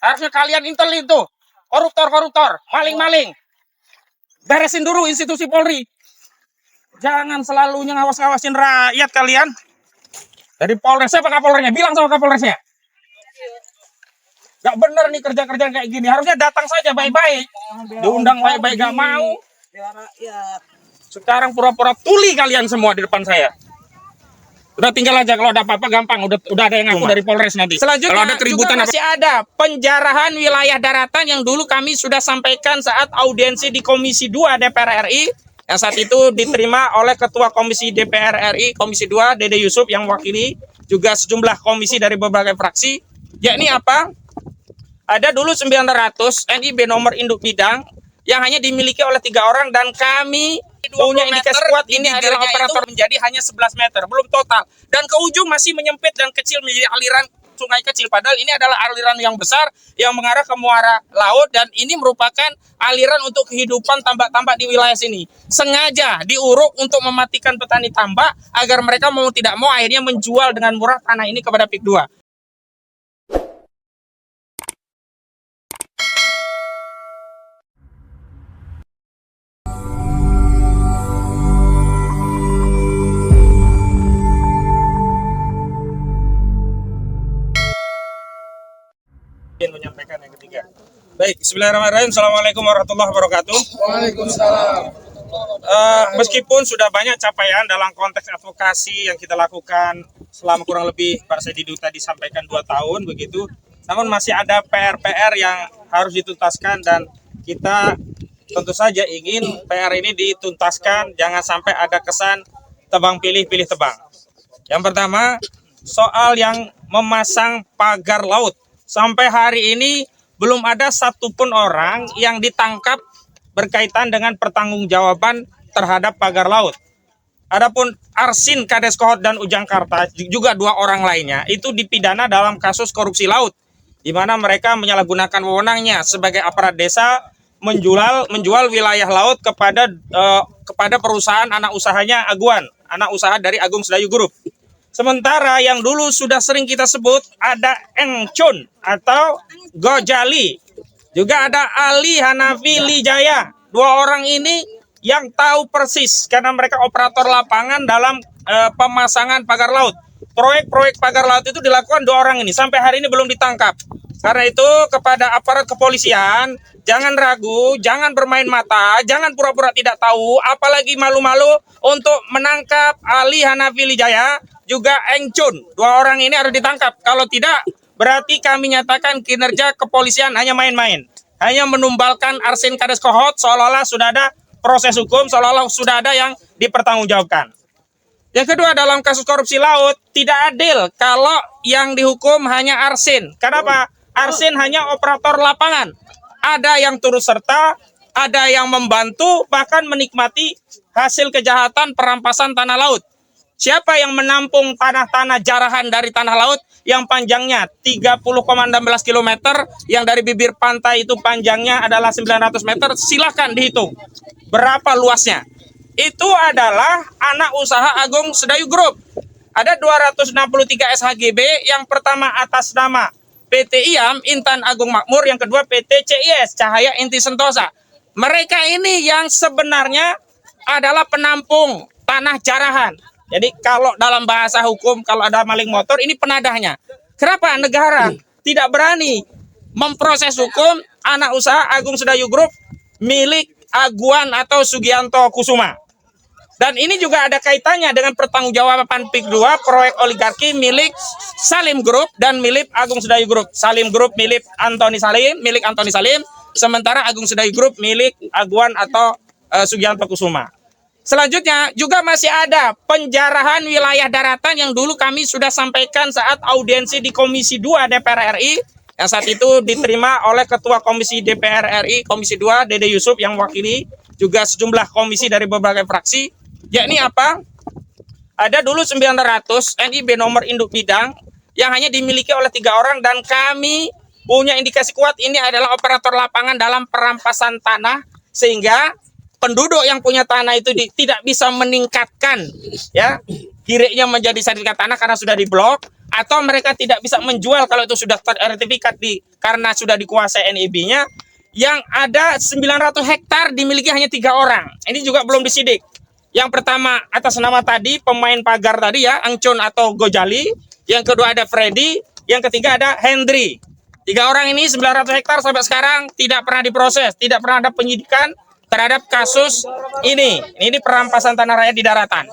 Harusnya kalian intel itu. Koruptor, maling-maling. Beresin dulu institusi Polri. Jangan selalu ngawas-ngawasin rakyat kalian. Dari Polres, siapa Kapolresnya? Bilang sama Kapolresnya. Gak bener nih kerja-kerja kayak gini. Harusnya datang saja baik-baik. Diundang baik-baik, gak mau. Sekarang pura-pura tuli kalian semua di depan saya. Udah tinggal aja, kalau ada apa-apa gampang. Udah ada yang ngaku dari Polres nanti. Selanjutnya kalau ada keributan masih ada penjarahan wilayah daratan yang dulu kami sudah sampaikan saat audiensi di Komisi 2 DPR RI. Yang saat itu diterima oleh Ketua Komisi DPR RI, Komisi 2, Dede Yusuf yang mewakili. Juga sejumlah komisi dari berbagai fraksi. Yakni apa? Ada dulu 900 NIB nomor induk bidang yang hanya dimiliki oleh 3 orang dan kami punya indikasi kuat ini adalah operator menjadi hanya 11 meter, belum total. Dan ke ujung masih menyempit dan kecil menjadi aliran sungai kecil. Padahal ini adalah aliran yang besar yang mengarah ke muara laut dan ini merupakan aliran untuk kehidupan tambak-tambak di wilayah sini. Sengaja diuruk untuk mematikan petani tambak agar mereka mau tidak mau akhirnya menjual dengan murah tanah ini kepada PIK 2. Menyampaikan yang ketiga. Baik, bismillahirrahmanirrahim. Assalamualaikum warahmatullahi wabarakatuh. Waalaikumsalam. Meskipun sudah banyak capaian dalam konteks advokasi yang kita lakukan selama kurang lebih Pak Saidi tadi sampaikan 2 tahun begitu, namun masih ada PR-PR yang harus dituntaskan dan kita tentu saja ingin PR ini dituntaskan, jangan sampai ada kesan tebang pilih tebang. Yang pertama, soal yang memasang pagar laut. Sampai hari ini belum ada satupun orang yang ditangkap berkaitan dengan pertanggungjawaban terhadap pagar laut. Adapun Arsin, Kades Kohot dan Ujang Karta, juga 2 orang lainnya, itu dipidana dalam kasus korupsi laut, di mana mereka menyalahgunakan wewenangnya sebagai aparat desa menjual wilayah laut kepada perusahaan anak usahanya Aguan, anak usaha dari Agung Sedayu Group. Sementara yang dulu sudah sering kita sebut ada Eng Chun atau Gojali. Juga ada Ali Hanafi Lijaya. 2 orang ini yang tahu persis karena mereka operator lapangan dalam pemasangan pagar laut. Proyek-proyek pagar laut itu dilakukan 2 orang ini. Sampai hari ini belum ditangkap. Karena itu kepada aparat kepolisian, jangan ragu, jangan bermain mata, jangan pura-pura tidak tahu, apalagi malu-malu untuk menangkap Ali Hanafi Lijaya, juga Eng Chun. 2 orang ini harus ditangkap. Kalau tidak, berarti kami nyatakan kinerja kepolisian hanya main-main. Hanya menumbalkan Arsin, Kades Kohot, seolah-olah sudah ada proses hukum, seolah-olah sudah ada yang dipertanggungjawabkan. Yang kedua, dalam kasus korupsi laut, tidak adil kalau yang dihukum hanya Arsin. Kenapa? Arsin hanya operator lapangan. Ada yang turut serta, ada yang membantu, bahkan menikmati hasil kejahatan perampasan tanah laut. Siapa yang menampung tanah-tanah jarahan dari tanah laut yang panjangnya 30,16 km, yang dari bibir pantai itu panjangnya adalah 900 meter, silahkan dihitung berapa luasnya. Itu adalah anak usaha Agung Sedayu Group. Ada 263 SHGB, yang pertama atas nama PT IAM, Intan Agung Makmur, yang kedua PT CIS, Cahaya Inti Sentosa. Mereka ini yang sebenarnya adalah penampung tanah jarahan. Jadi kalau dalam bahasa hukum, kalau ada maling motor, ini penadahnya. Kenapa negara tidak berani memproses hukum anak usaha Agung Sedayu Group milik Aguan atau Sugianto Kusuma? Dan ini juga ada kaitannya dengan pertanggungjawaban PIK 2 proyek oligarki milik Salim Group dan milik Agung Sedayu Group. Salim Group milik Antoni Salim, sementara Agung Sedayu Group milik Aguan atau Sugianto Kusuma. Selanjutnya juga masih ada penjarahan wilayah daratan yang dulu kami sudah sampaikan saat audiensi di Komisi 2 DPR RI. Yang saat itu diterima oleh Ketua Komisi DPR RI, Komisi 2, Dede Yusuf yang mewakili. Juga sejumlah komisi dari berbagai fraksi. Yakni apa? Ada dulu 900 NIB nomor induk bidang yang hanya dimiliki oleh 3 orang dan kami punya indikasi kuat ini adalah operator lapangan dalam perampasan tanah, sehingga penduduk yang punya tanah itu tidak bisa meningkatkan ya kiriknya menjadi sertifikat tanah karena sudah diblok. atau mereka tidak bisa menjual kalau itu sudah tersertifikat karena sudah dikuasai NIB-nya. Yang ada 900 hektar dimiliki hanya 3 orang. Ini juga belum disidik. Yang pertama atas nama tadi pemain pagar tadi ya, Angcun atau Gojali. Yang kedua ada Freddy. Yang ketiga ada Hendry. 3 orang ini 900 hektar sampai sekarang tidak pernah diproses, tidak pernah ada penyidikan terhadap kasus ini. Ini perampasan tanah rakyat di daratan.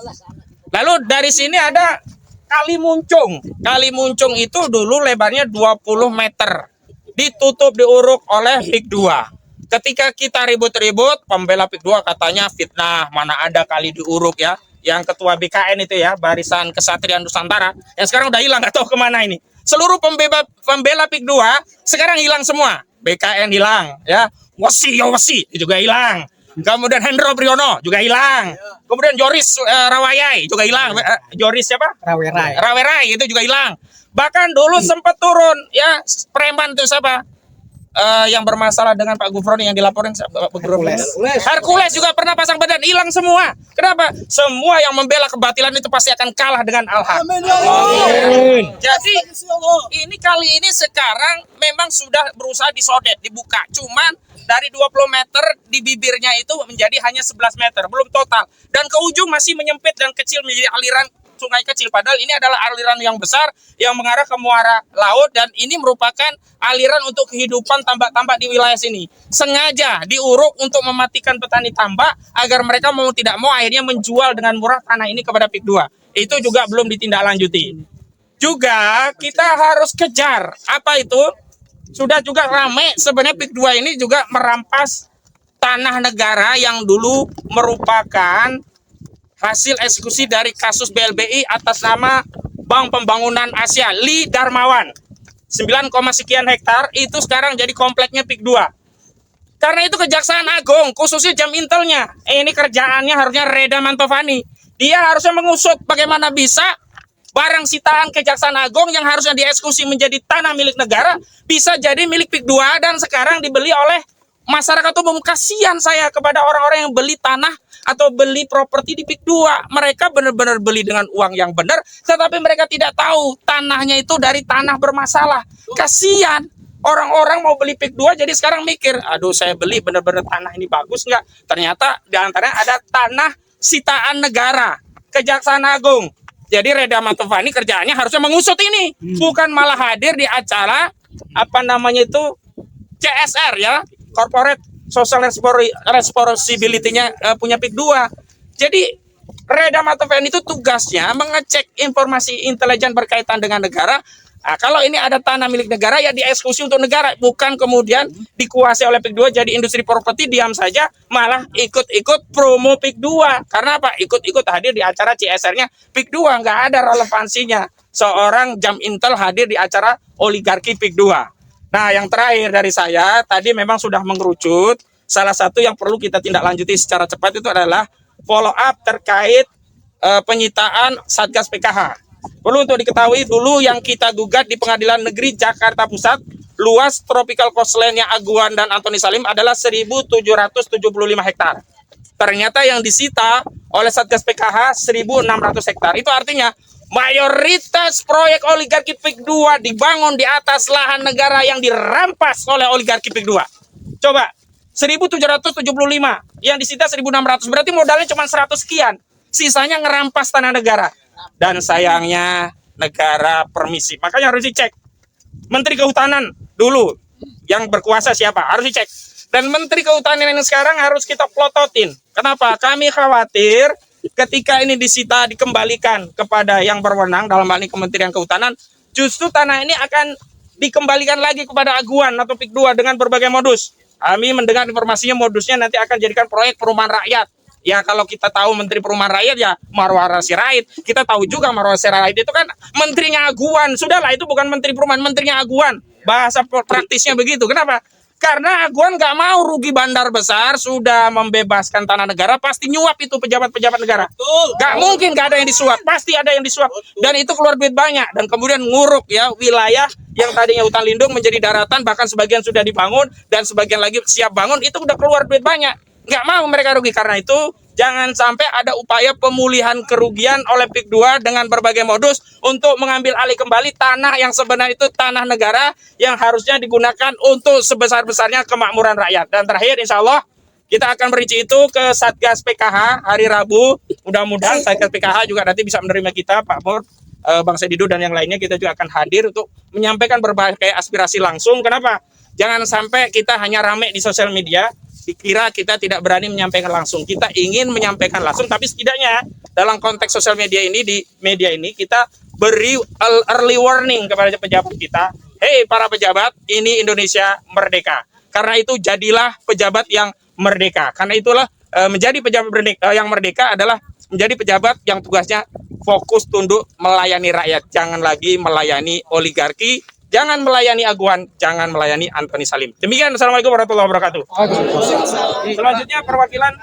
Lalu dari sini ada Kali Muncung. Kali Muncung itu dulu lebarnya 20 meter. Ditutup diuruk oleh PIK 2. Ketika kita ribut-ribut, pembela PIK 2 katanya fitnah, mana ada kali diuruk ya. Yang ketua BKN itu ya, Barisan Kesatria Nusantara, yang sekarang udah hilang, nggak tahu kemana ini. Seluruh pembela PIK 2 sekarang hilang semua. BKN hilang ya. Wasi juga hilang. Kemudian Hendro Priyono juga hilang. Kemudian Joris Rawayai juga hilang. Joris siapa? Rawerai itu juga hilang. Bahkan dulu sempat turun ya preman itu siapa? Yang bermasalah dengan Pak Gufron yang dilaporin Hercules juga pernah pasang badan, hilang semua. Kenapa? Semua yang membela kebatilan itu pasti akan kalah dengan al-haq. Jadi ini kali ini sekarang memang sudah berusaha disodet, dibuka. Cuman dari 20 meter di bibirnya itu menjadi hanya 11 meter, belum total. Dan ke ujung masih menyempit dan kecil menjadi aliran sungai kecil. Padahal ini adalah aliran yang besar yang mengarah ke muara laut dan ini merupakan aliran untuk kehidupan tambak-tambak di wilayah sini. Sengaja diuruk untuk mematikan petani tambak agar mereka mau tidak mau akhirnya menjual dengan murah tanah ini kepada PIK 2. Itu juga belum ditindaklanjuti. Juga kita harus kejar apa itu? Sudah juga ramai sebenarnya PIK 2 ini juga merampas tanah negara yang dulu merupakan hasil eksekusi dari kasus BLBI atas nama Bank Pembangunan Asia, Lee Darmawan. 9, sekian hektar itu sekarang jadi kompleknya PIK 2. Karena itu Kejaksaan Agung, khususnya jam intelnya, ini kerjaannya harusnya Reda Mantovani. Dia harusnya mengusut bagaimana bisa barang sitaan Kejaksaan Agung yang harusnya dieksekusi menjadi tanah milik negara bisa jadi milik PIK 2 dan sekarang dibeli oleh masyarakat umum. Kasihan saya kepada orang-orang yang beli tanah atau beli properti di PIK 2. Mereka benar-benar beli dengan uang yang benar, tetapi mereka tidak tahu tanahnya itu dari tanah bermasalah. Kasihan orang-orang mau beli PIK 2 jadi sekarang mikir, aduh saya beli benar-benar tanah ini bagus nggak? Ternyata di antaranya ada tanah sitaan negara, Kejaksaan Agung. Jadi Reda Mantovani kerjaannya harusnya mengusut ini, bukan malah hadir di acara apa namanya itu CSR ya, Corporate Social Responsibility-nya punya PIK 2. Jadi Reda Mantovani itu tugasnya mengecek informasi intelijen berkaitan dengan negara. Nah, kalau ini ada tanah milik negara ya dieksekusi untuk negara, bukan kemudian dikuasai oleh PIK 2 jadi industri properti diam saja malah ikut-ikut promo PIK 2. Karena apa? Ikut-ikut hadir di acara CSR-nya PIK 2, nggak ada relevansinya seorang jam intel hadir di acara oligarki PIK 2. Nah, yang terakhir dari saya tadi memang sudah mengerucut. Salah satu yang perlu kita tindak lanjuti secara cepat itu adalah follow up terkait penyitaan Satgas PKH. Perlu untuk diketahui dulu yang kita gugat di Pengadilan Negeri Jakarta Pusat, luas tropical coastline-nya Aguan dan Antoni Salim adalah 1.775 hektar. Ternyata yang disita oleh Satgas PKH 1.600 hektar. Itu artinya mayoritas proyek oligarki PIK 2 dibangun di atas lahan negara yang dirampas oleh oligarki PIK 2. Coba, 1.775, yang disita 1.600, berarti modalnya cuma 100 sekian. Sisanya ngerampas tanah negara. Dan sayangnya negara permisi. Makanya harus dicek. Menteri Kehutanan dulu yang berkuasa siapa? Harus dicek. Dan Menteri Kehutanan yang sekarang harus kita plototin. Kenapa? Kami khawatir ketika ini disita dikembalikan kepada yang berwenang dalam hal ini Kementerian Kehutanan, justru tanah ini akan dikembalikan lagi kepada Aguan atau PIK 2 dengan berbagai modus. Kami mendengar informasinya modusnya nanti akan jadikan proyek perumahan rakyat. Ya kalau kita tahu Menteri Perumahan Rakyat ya Marwara Sirait. Kita tahu juga Marwara Sirait itu kan menterinya Aguan. Sudahlah itu bukan Menteri Perumahan, menterinya Aguan. Bahasa praktisnya begitu. Kenapa? Karena Aguan nggak mau rugi bandar besar, sudah membebaskan tanah negara, pasti nyuap itu pejabat-pejabat negara. Nggak mungkin nggak ada yang disuap, pasti ada yang disuap. Dan itu keluar duit banyak. Dan kemudian nguruk ya wilayah yang tadinya hutan lindung menjadi daratan, bahkan sebagian sudah dibangun dan sebagian lagi siap bangun, itu udah keluar duit banyak. Nggak mau mereka rugi. Karena itu Jangan sampai ada upaya pemulihan kerugian oleh PIK 2 dengan berbagai modus untuk mengambil alih kembali tanah yang sebenarnya itu tanah negara yang harusnya digunakan untuk sebesar-besarnya kemakmuran rakyat. Dan terakhir, insya Allah kita akan merinci itu ke Satgas PKH hari Rabu. Mudah-mudahan Satgas PKH juga nanti bisa menerima kita, Pak Mur, Bang Sedido dan yang lainnya. Kita juga akan hadir untuk menyampaikan berbagai aspirasi langsung. Kenapa? Jangan sampai kita hanya rame di sosial media, dikira kita tidak berani menyampaikan langsung. Kita ingin menyampaikan langsung, tapi setidaknya dalam konteks sosial media ini, di media ini, kita beri early warning kepada pejabat kita. Hei para pejabat, ini Indonesia merdeka. Karena itu jadilah pejabat yang merdeka. Karena itulah menjadi pejabat yang merdeka adalah menjadi pejabat yang tugasnya fokus tunduk melayani rakyat. Jangan lagi melayani oligarki, jangan melayani Aguan, jangan melayani Antoni Salim. Demikian, Assalamualaikum warahmatullahi wabarakatuh. Selanjutnya perwakilan